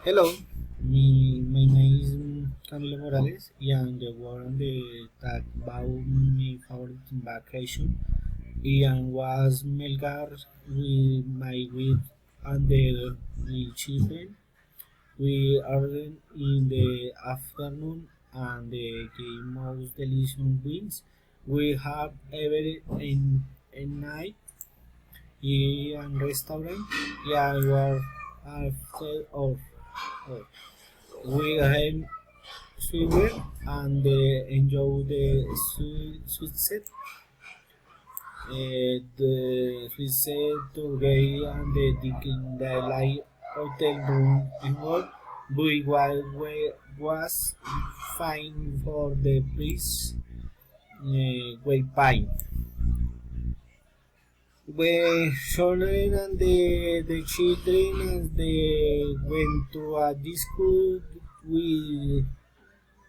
Hello, my name is Camilo Morales, and the one the talk about my favorite vacation. And was Melgar with and the children. We are in the afternoon and the game most delicious wings. We have every in night in restaurant. Yeah, we are after of we have swimmer and enjoy the sunset. The sunset today and the light hotel room in what we was fine for the price way pine. We children and the children and they went to a disco. We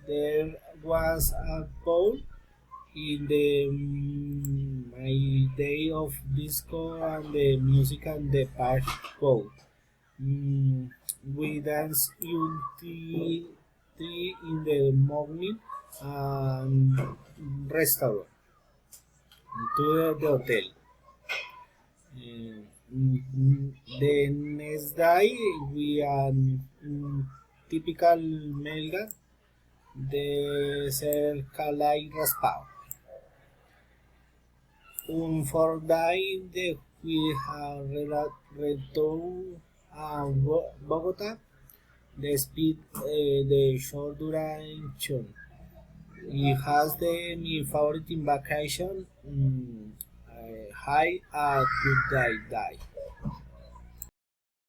there was a bowl in the my day of disco and the music and the park go. Mm, we dance until 3 in the morning and restaurant to the hotel. The next day we are typical melga de ser calai raspado. For that we have returned Bogota. The speed, the short duration. It has the my favorite in vacation. High a good day.